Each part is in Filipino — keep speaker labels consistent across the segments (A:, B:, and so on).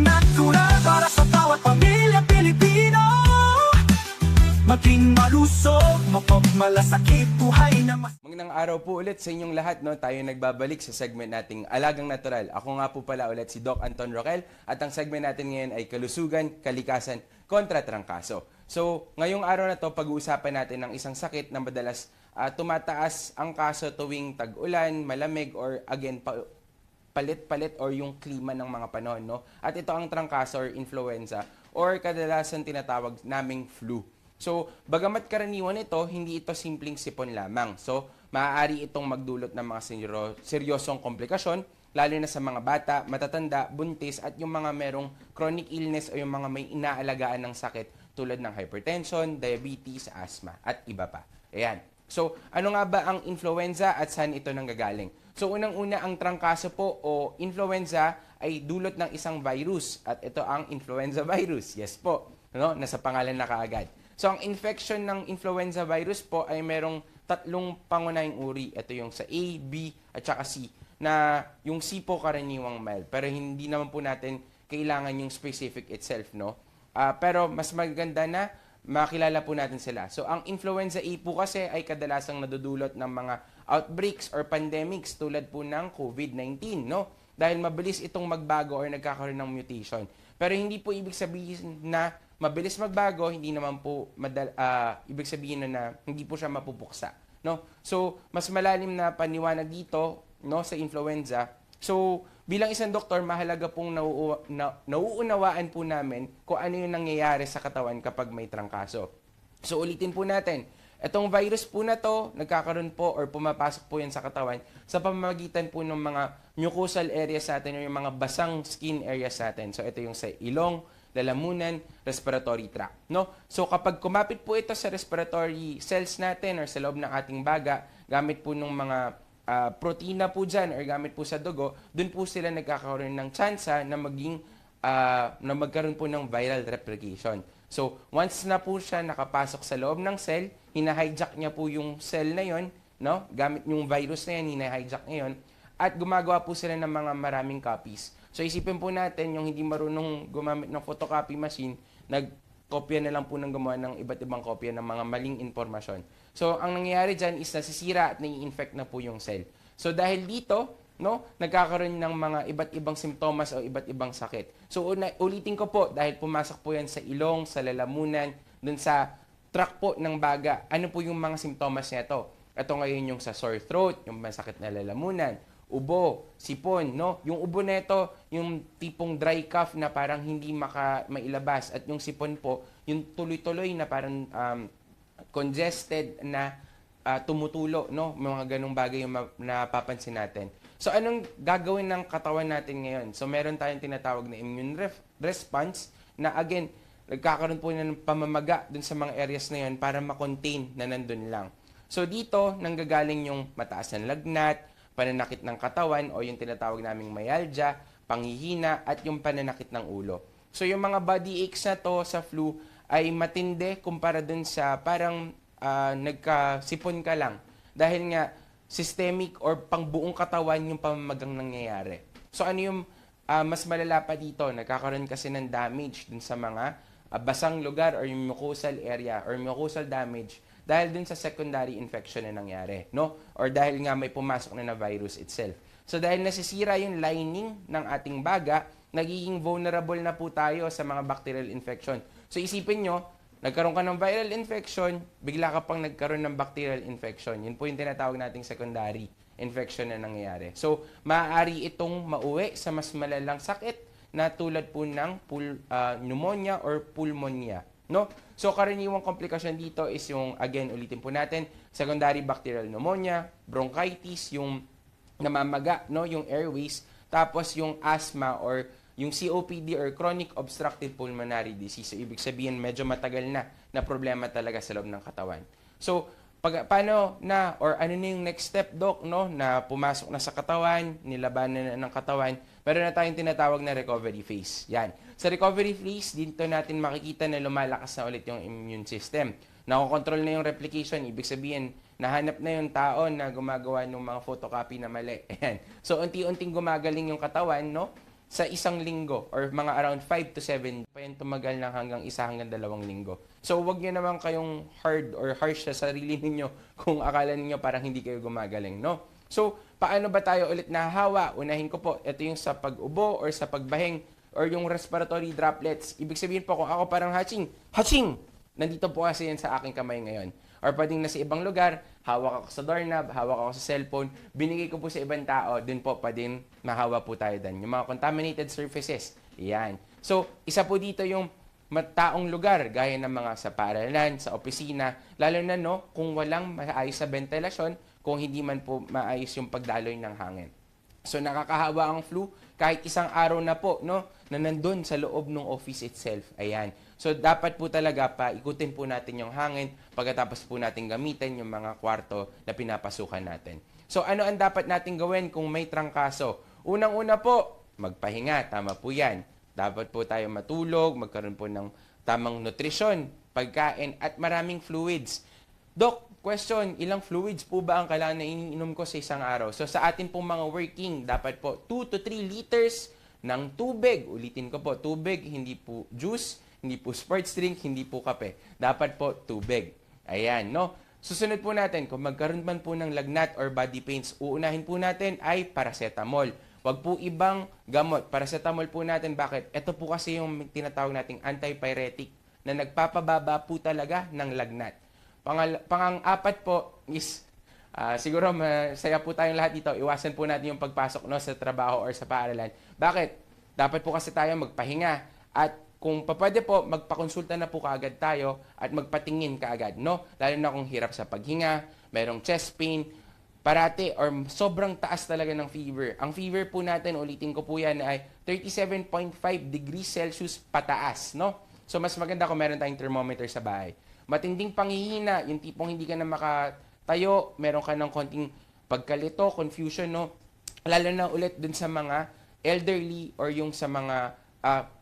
A: ang natural para sa bawat pamilya Pilipino. Maging malusog, mapagmalasakit, buhay na mas...
B: Magandang araw po ulit sa inyong lahat. No? Tayo nagbabalik sa segment nating Alagang Natural. Ako nga po pala ulit si Doc Anton Roquel at ang segment natin ngayon ay Kalusugan, Kalikasan, kontra Trangkaso. So, ngayong araw na to, pag-uusapan natin ng isang sakit na madalas tumataas ang kaso tuwing tag-ulan, malamig, or again, palit-palit or yung klima ng mga panahon. No? At ito ang trangkaso or influenza or kadalasan tinatawag naming flu. So, bagamat karaniwan ito, hindi ito simpleng sipon lamang. So, maaari itong magdulot ng mga seryosong komplikasyon, lalo na sa mga bata, matatanda, buntis, at yung mga merong chronic illness o yung mga may inaalagaan ng sakit tulad ng hypertension, diabetes, asthma, at iba pa. Ayan. So, ano nga ba ang influenza at saan ito nanggagaling? So, unang-una, ang trangkaso po o influenza ay dulot ng isang virus. At ito ang influenza virus. Yes po. No? Nasa pangalan na kaagad. So, ang infection ng influenza virus po ay merong tatlong pangunahing uri. Ito yung sa A, B, at saka C. Na yung C po karaniwang mild. Pero hindi naman po natin kailangan yung specific itself, no? Pero mas maganda na makilala po natin sila. So, ang influenza A po kasi ay kadalasang nadudulot ng mga outbreaks or pandemics tulad po ng COVID-19, no? Dahil mabilis itong magbago or nagkakaroon ng mutation. Pero hindi po ibig sabihin na mabilis magbago, hindi naman po ibig sabihin na hindi po siya mapupuksa, no? So, mas malalim na paniwanag dito, no, sa influenza. So, bilang isang doktor, mahalaga pong nauunawaan po namin kung ano yung nangyayari sa katawan kapag may trangkaso. So, ulitin po natin. Itong virus po na to, nagkakaroon po or pumapasok po yan sa katawan sa pamamagitan po ng mga mucosal areas natin o yung mga basang skin areas natin. So, ito yung sa ilong, lalamunan, respiratory tract, no? So kapag kumapit po ito sa respiratory cells natin or sa loob ng ating baga, gamit po ng mga protina po dyan or gamit po sa dugo, dun po sila nagkakaroon ng tsansa na na magkaroon po ng viral replication. So once na po siya nakapasok sa loob ng cell, hina-hijack niya po yung cell na yon, no? Gamit yung virus na yan, hina-hijack niya yun, at gumagawa po sila ng mga maraming copies. So isipin po natin, yung hindi marunong gumamit ng photocopy machine, nagkopya na lang po ng gumawa ng iba't ibang kopya ng mga maling informasyon. So ang nangyayari dyan is nasisira at nai-infect na po yung cell. So dahil dito, no, nagkakaroon ng mga iba't ibang simptomas o iba't ibang sakit. So ulitin ko po, dahil pumasok po yan sa ilong, sa lalamunan, dun sa tract po ng baga, ano po yung mga simptomas nito? Ito ngayon yung sa sore throat, yung masakit na lalamunan, ubo, sipon, no? Yung ubo nito, yung tipong dry cough na parang hindi mailabas, at yung sipon po, yung tuloy-tuloy na parang congested na tumutulo, no? Mga ganung bagay yung napapansin natin. So anong gagawin ng katawan natin ngayon? So meron tayong tinatawag na immune response na again, nagkakaroon po ng pamamaga dun sa mga areas na yun para ma-contain na nandun lang. So dito, nanggagaling yung mataas na lagnat, pananakit ng katawan o yung tinatawag naming myalgia, panghihina, at yung pananakit ng ulo. So yung mga body aches na to sa flu ay matindi kumpara dun sa parang nagkasipon ka lang. Dahil nga systemic or pangbuong katawan yung pamamagang nangyayari. So ano yung mas malala pa dito? Nagkakaroon kasi ng damage dun sa mga basang lugar or yung mucosal area or mucosal damage dahil dun sa secondary infection na nangyari, no? Or dahil nga may pumasok na virus itself. So dahil nasisira yung lining ng ating baga, nagiging vulnerable na po tayo sa mga bacterial infection. So isipin nyo, nagkaroon ka ng viral infection, bigla ka pang nagkaroon ng bacterial infection. Yun po yung tinatawag nating secondary infection na nangyayari. So maaari itong mauwi sa mas malalang sakit na tulad po ng pneumonia or pulmonia, no? So, karaniwang komplikasyon dito is yung, again, ulitin po natin, secondary bacterial pneumonia, bronchitis, yung namamaga, no, yung airways, tapos yung asthma or yung COPD or chronic obstructive pulmonary disease. So, ibig sabihin, medyo matagal na problema talaga sa loob ng katawan. So, paano na, or ano na yung next step, Doc, no, na pumasok na sa katawan, nilabanan na ng katawan, pero na tayong tinatawag na recovery phase. Yan. Sa recovery phase, dito natin makikita na lumalakas na ulit yung immune system. Nakokontrol na yung replication, ibig sabihin, nahanap na yung tao na gumagawa ng mga photocopy na mali. Ayan. So, unti-unting gumagaling yung katawan, no? sa isang linggo or mga around 5 to 7 pa yan tumagal ng hanggang 1 hanggang 2 linggo. So wag niyo naman kayong hard or harsh sa sarili ninyo kung akala niyo parang hindi kayo gumagaling, no? So paano ba tayo ulit nahahawa? Unahin ko po, ito yung sa pag-ubo or sa pagbahing or yung respiratory droplets. Ibig sabihin po kung ako parang haching, nandito po kasi yan sa aking kamay ngayon. Or pwedeng nasa ibang lugar, hawak ako sa doorknob, hawak ako sa cellphone, binigay ko po sa ibang tao, dun po pwedeng mahawa po tayo dun. Yung mga contaminated surfaces, yan. So, isa po dito yung taong lugar, gaya ng mga sa paaralan, sa opisina, lalo na no, kung walang maayos sa ventilasyon, kung hindi man po maayos yung pagdaloy ng hangin. So, nakakahawa ang flu kahit isang araw na po, no, na nandun sa loob ng office itself. Ayan. So, dapat po talaga ikutin po natin yung hangin pagkatapos po natin gamitin yung mga kwarto na pinapasukan natin. So, ano ang dapat natin gawin kung may trangkaso? Unang-una po, magpahinga. Tama po yan. Dapat po tayo matulog, magkaroon po ng tamang nutrisyon, pagkain, at maraming fluids. Doc, question, ilang fluids po ba ang kailangan na iniinom ko sa isang araw? So, sa atin pong mga working, dapat po 2 to 3 liters ng tubig. Ulitin ko po, tubig, hindi po juice, hindi po sports drink, hindi po kape. Dapat po tubig. Ayan, no? Susunod po natin, kung magkaroon man po ng lagnat or body pains, uunahin po natin ay paracetamol. Wag po ibang gamot. Paracetamol po natin. Bakit? Ito po kasi yung tinatawag nating antipyretic na nagpapababa po talaga ng lagnat. Pang-apat po is, siguro masaya po tayong lahat dito, iwasan po natin yung pagpasok no, sa trabaho or sa paaralan. Bakit? Dapat po kasi tayo magpahinga at kung pwede po, magpakonsulta na po kaagad tayo at magpatingin kaagad, no? Lalo na kung hirap sa paghinga, merong chest pain, parati or sobrang taas talaga ng fever. Ang fever po natin, ulitin ko po yan, ay 37.5 degrees Celsius pataas, no? So, mas maganda kung meron tayong thermometer sa bahay. Matinding panghihina, yung tipong hindi ka na makatayo, meron ka ng konting pagkalito, confusion, no? Lalo na ulit dun sa mga elderly or yung sa mga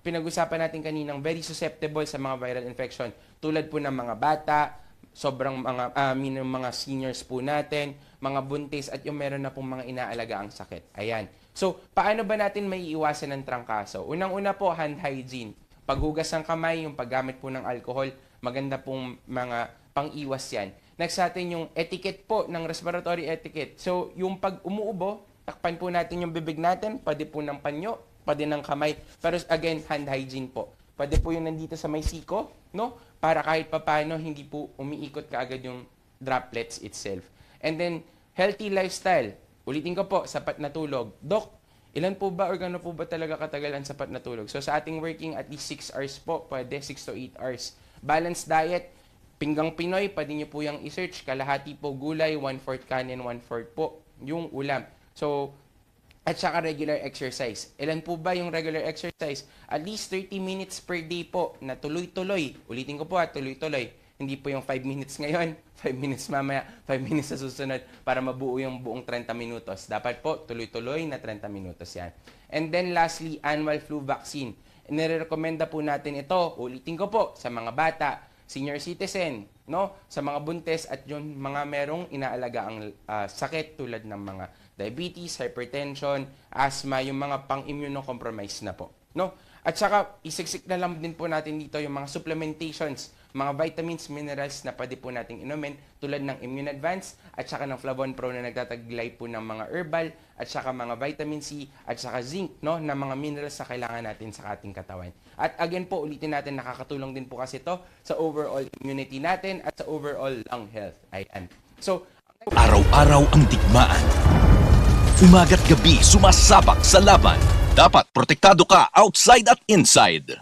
B: pinag-usapan natin kaninang very susceptible sa mga viral infection. Tulad po ng mga bata, sobrang mga seniors po natin, mga buntis, at yung meron na pong mga inaalaga ang sakit. Ayan. So, paano ba natin may iwasan ng trangkaso? Unang-una po, hand hygiene. Paghugas ng kamay, yung paggamit po ng alcohol, maganda pong mga pang-iwas yan. Next natin yung etiquette po, ng respiratory etiquette. So, yung pag umuubo, takpan po natin yung bibig natin, pwede po ng panyo, pwede ng kamay. Pero again, hand hygiene po. Pwede po yung nandito sa may siko, no? Para kahit papano, hindi po umiikot kaagad yung droplets itself. And then, healthy lifestyle. Ulitin ko po, sapat na tulog. Doc, ilan po ba or gano'n po ba talaga katagal ang sapat na tulog? So, sa ating working, at least 6 hours po. Pwede 6 to 8 hours. Balanced diet, pinggang Pinoy, pwede nyo po yung i-search. Kalahati po gulay, 1/4 kanin, 1/4 po yung ulam. So, at saka regular exercise. Ilan po ba yung regular exercise? At least 30 minutes per day po na tuloy-tuloy. Ulitin ko po tuloy-tuloy. Hindi po yung 5 minutes ngayon, 5 minutes mamaya, 5 minutes sa susunod para mabuo yung buong 30 minutos. Dapat po tuloy-tuloy na 30 minutos yan. And then lastly, annual flu vaccine. Nire-recommenda po natin ito, ulitin ko po, sa mga bata, senior citizen, no? Sa mga buntes at yung mga merong inaalaga ang sakit tulad ng mga diabetes, hypertension, asthma, yung mga pang-immunocompromised na po, no? At saka isiksik na lang din po natin dito yung mga supplementations, mga vitamins, minerals na pwede po nating inumin tulad ng Immune Advance at saka ng Flavon Pro na nagtataglay po ng mga herbal at saka mga vitamin C at saka zinc, no, na mga minerals na kailangan natin sa ating katawan. At again po, ulitin natin, nakakatulong din po kasi to sa overall immunity natin at sa overall lung health. Ayan. So,
C: araw-araw ang digmaan. Umaga't gabi sumasabak sa laban. Dapat protektado ka outside at inside.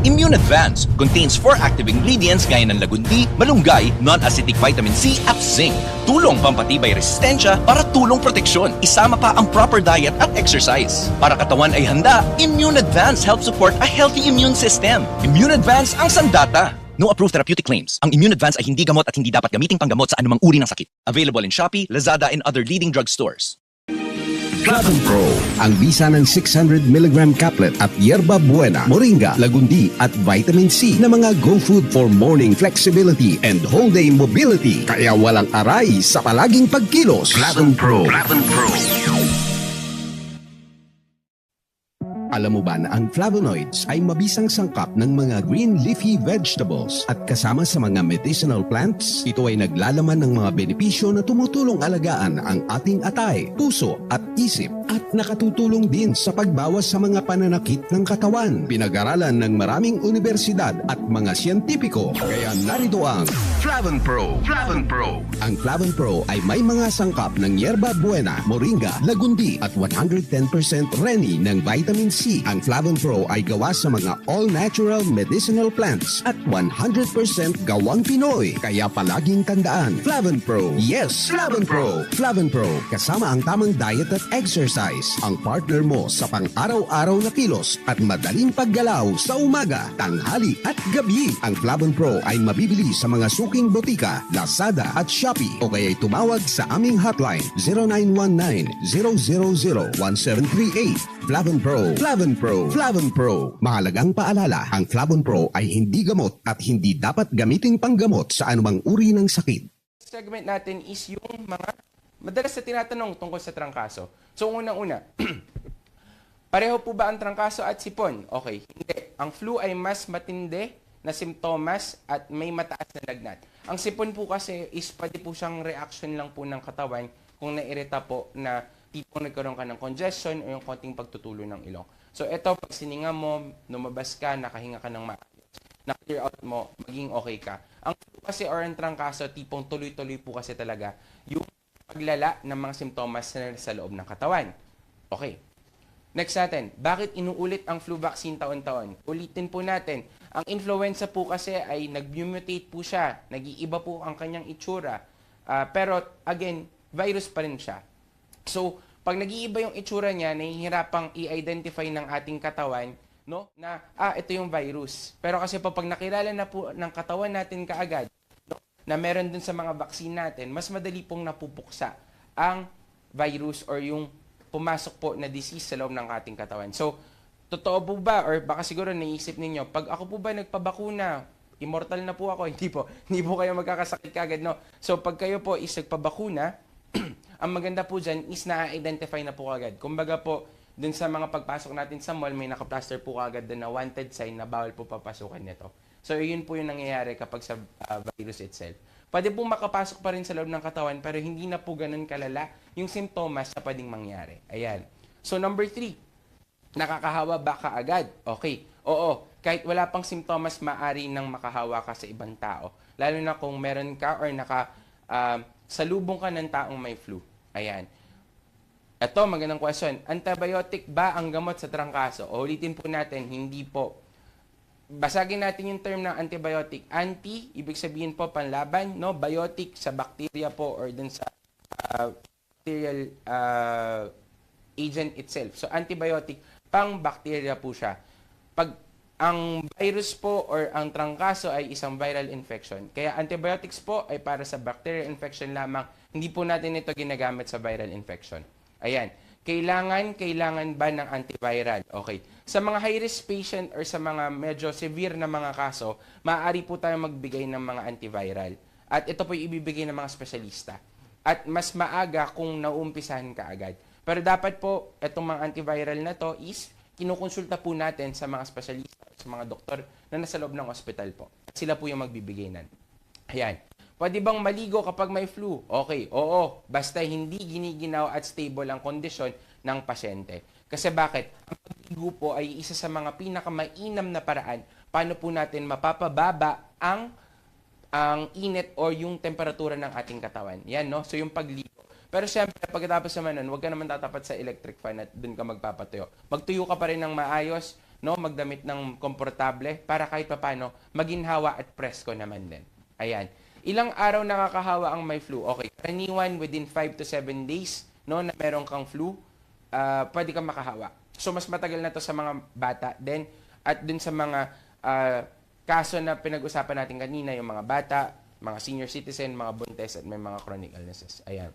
C: Immune Advance contains 4 active ingredients gaya ng lagundi, malunggay, non-acidic vitamin C at zinc. Tulong pampatibay resistensya para tulong proteksyon. Isama pa ang proper diet at exercise. Para katawan ay handa, Immune Advance helps support a healthy immune system. Immune Advance ang sandata. No approved therapeutic claims. Ang Immune Advance ay hindi gamot at hindi dapat gamiting panggamot sa anumang uri ng sakit. Available in Shopee, Lazada, and other leading drugstores.
D: Flavon Pro, ang bisa ng 600mg caplet at yerba buena, moringa, lagundi at vitamin C na mga go food for morning flexibility and whole day mobility. Kaya walang aray sa palaging pagkilos. Flavon Pro. Flavon Pro. Alam mo ba na ang flavonoids ay mabisang sangkap ng mga green leafy vegetables at kasama sa mga medicinal plants? Ito ay naglalaman ng mga benepisyo na tumutulong alagaan ang ating atay, puso at isip at nakatutulong din sa pagbawas sa mga pananakit ng katawan. Pinag-aralan ng maraming universidad at mga siyentipiko. Kaya narito ang Flavon Pro. Flavon Pro. Ang Flavon Pro ay may mga sangkap ng yerba buena, moringa, lagundi at 110% reni ng vitamin C. Ang Flavon Pro ay gawa sa mga all-natural medicinal plants at 100% gawang Pinoy. Kaya palaging tandaan, Flavon Pro. Yes, Flavon Pro. Flavon Pro, kasama ang tamang diet at exercise. Ang partner mo sa pang-araw-araw na kilos at madaling paggalaw sa umaga, tanghali at gabi. Ang Flavon Pro ay mabibili sa mga suking botika, Lazada at Shopee o kaya'y tumawag sa aming hotline 0919-000-1738. Flavon Pro. Flavon Pro. Flavon Pro. Mahalagang paalala, ang Flavon Pro ay hindi gamot at hindi dapat gamiting panggamot sa anumang uri ng sakit.
B: Segment natin is yung mga madalas na tinatanong tungkol sa trangkaso. So, unang-una, pareho po ba ang trangkaso at sipon? Okay, hindi. Ang flu ay mas matindi na simptomas at may mataas na lagnat. Ang sipon po kasi is pwede po siyang reaction lang po ng katawan kung nairita po na tipong nagkaroon ka ng congestion o yung konting pagtutulo ng ilong. So, ito, pag sininga mo, lumabas ka, nakahinga ka ng maayos, na-clear out mo, maging okay ka. Ang flu kasi or ang trangkaso, tipong tuloy-tuloy po kasi talaga yung paglala ng mga simptomas na sa loob ng katawan. Okay. Next natin, bakit inuulit ang flu vaccine taon-taon? Ulitin po natin, ang influenza po kasi ay nag-mutate po siya, nag-iiba po ang kanyang itsura, pero again, virus pa rin siya. So, pag nag-iiba yung itsura niya, nahihirapang i-identify ng ating katawan, no, na, ito yung virus. Pero kasi pag nakilala na po ng katawan natin kaagad, no, na meron dun sa mga vaccine natin, mas madali pong napupuksa ang virus or yung pumasok po na disease sa loob ng ating katawan. So, totoo po ba, or baka siguro naisip ninyo, pag ako po ba nagpabakuna, immortal na po ako, hindi po kayo magkakasakit kaagad, no? So, pag kayo po is nagpabakuna, ang maganda po dyan is na-identify na po agad. Kumbaga po, dun sa mga pagpasok natin sa mall, may nakaplaster po agad na wanted sign na bawal po papasukan nito. So, yun po yung nangyayari kapag sa virus itself. Pwede po makapasok pa rin sa loob ng katawan, pero hindi na po ganun kalala yung simptomas na pwedeng mangyari. Ayan. So, number 3, nakakahawa ba ka agad? Okay. Oo. Kahit wala pang simptomas, maaari nang makahawa ka sa ibang tao. Lalo na kung meron ka or salubong ka ng taong may flu. Ayan. Ito, magandang question. Antibiotic ba ang gamot sa trangkaso? O ulitin po natin, hindi po. Basagin natin yung term ng antibiotic. Anti, ibig sabihin po panlaban, no? Biotic sa bacteria po or dun sa bacterial agent itself. So, antibiotic, pang-bacteria po siya. Pag ang virus po or ang trangkaso ay isang viral infection. Kaya antibiotics po ay para sa bacterial infection lamang. Hindi po natin ito ginagamit sa viral infection. Ayan. Kailangan ba ng antiviral? Okay. Sa mga high-risk patient or sa mga medyo severe na mga kaso, maaari po tayo magbigay ng mga antiviral. At ito po yung ibibigay ng mga espesyalista. At mas maaga kung nauumpisahan ka agad. Pero dapat po, itong mga antiviral na to is kinukonsulta po natin sa mga espesyalista, sa mga doktor na nasa loob ng ospital po. At sila po yung magbibigay nan. Ayan. Pwede bang maligo kapag may flu? Okay, oo. Basta hindi giniginaw at stable ang kondisyon ng pasyente. Kasi bakit? Ang pagligo po ay isa sa mga pinakamainam na paraan paano po natin mapapababa ang init o yung temperatura ng ating katawan. Yan, no? So, yung pagligo. Pero siyempre, pagkatapos naman nun, huwag ka naman tatapat sa electric fan at dun ka magpapatuyo. Magtuyo ka pa rin ng maayos, no? Magdamit ng komportable para kahit papano maginhawa at presko naman din. Ayan. Ilang araw nakakahawa ang may flu? Okay, karaniwan within 5 to 7 days, no, na meron kang flu, pwede kang makahawa. So, mas matagal na to sa mga bata din at dun sa mga kaso na pinag-usapan natin kanina, yung mga bata, mga senior citizen, mga buntes at may mga chronic illnesses. Ayan.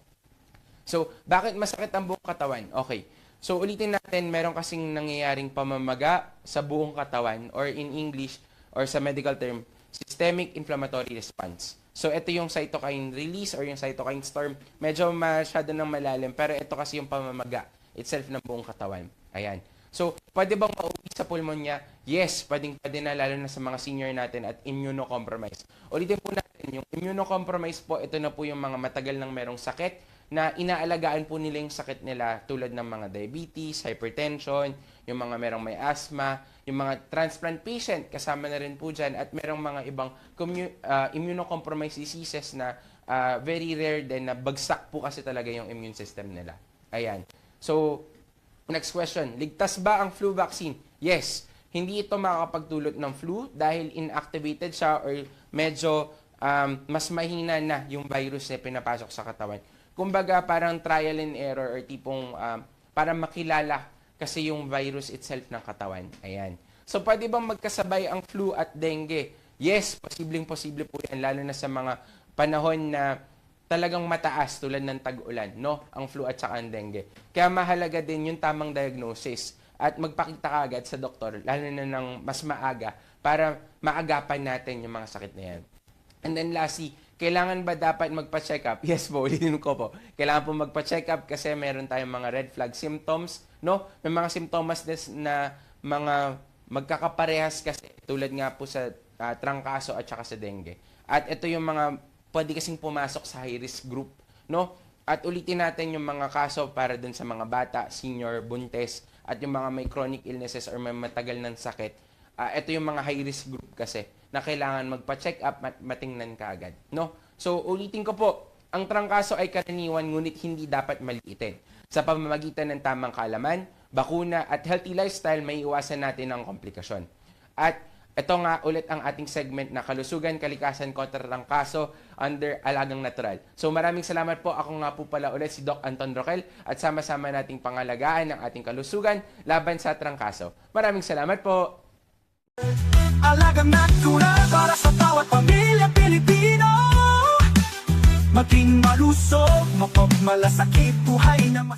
B: So, bakit masakit ang buong katawan? Okay. So, ulitin natin, meron kasing nangyayaring pamamaga sa buong katawan or in English or sa medical term, systemic inflammatory response. So, ito yung cytokine release or yung cytokine storm. Medyo masyado nang malalim, pero ito kasi yung pamamaga itself ng buong katawan. Ayan. So, pwede bang mauwi sa pulmonya? Yes, pwede na lalo na sa mga senior natin at immunocompromised. Ulitin po natin, yung immunocompromised po, ito na po yung mga matagal nang merong sakit na inaalagaan po nila yung sakit nila tulad ng mga diabetes, hypertension, yung mga merong may asthma, yung mga transplant patient, kasama na rin po dyan, at merong mga ibang immunocompromised diseases na very rare din na bagsak po kasi talaga yung immune system nila. Ayan. So, next question. Ligtas ba ang flu vaccine? Yes. Hindi ito makakapagdulot ng flu dahil inactivated siya or medyo mas mahina na yung virus na pinapasok sa katawan. Kumbaga, parang trial and error or tipong para makilala kasi yung virus itself ng katawan. Ayan. So, pwede bang magkasabay ang flu at dengue? Yes, posibleng-posible po yan, lalo na sa mga panahon na talagang mataas tulad ng tag-ulan, no? Ang flu at saka ang dengue. Kaya mahalaga din yung tamang diagnosis at magpakita ka agad sa doktor, lalo na ng mas maaga, para maagapan natin yung mga sakit na yan. And then lastly, kailangan ba dapat magpa-check up? Yes po, ulitin ko po. Kailangan po magpa-check up kasi meron tayong mga red flag symptoms, no? May mga simptomas na mga magkakaparehas kasi tulad nga po sa trangkaso at saka sa dengue. At ito yung mga pwede kasing pumasok sa high-risk group, no? At ulitin natin yung mga kaso para dun sa mga bata, senior, buntes, at yung mga may chronic illnesses or may matagal ng sakit. Ito yung mga high-risk group kasi na kailangan magpa-check up at matingnan ka agad, no? So, ulitin ko po, ang trangkaso ay karaniwan ngunit hindi dapat maliitin. Sa pamamagitan ng tamang kaalaman, bakuna at healthy lifestyle, may iwasan natin ang komplikasyon. At ito nga ulit ang ating segment na kalusugan, kalikasan kontra trangkaso under Alagang Natural. So maraming salamat po. Ako nga po pala ulit si Doc Anton Roquel at sama-sama nating pangalagaan ng ating kalusugan laban sa trangkaso. Maraming salamat po.
A: Alagang natural para sa bawat pamilya Pilipino. Maging malusog, mapagmalasakit, buhay na mas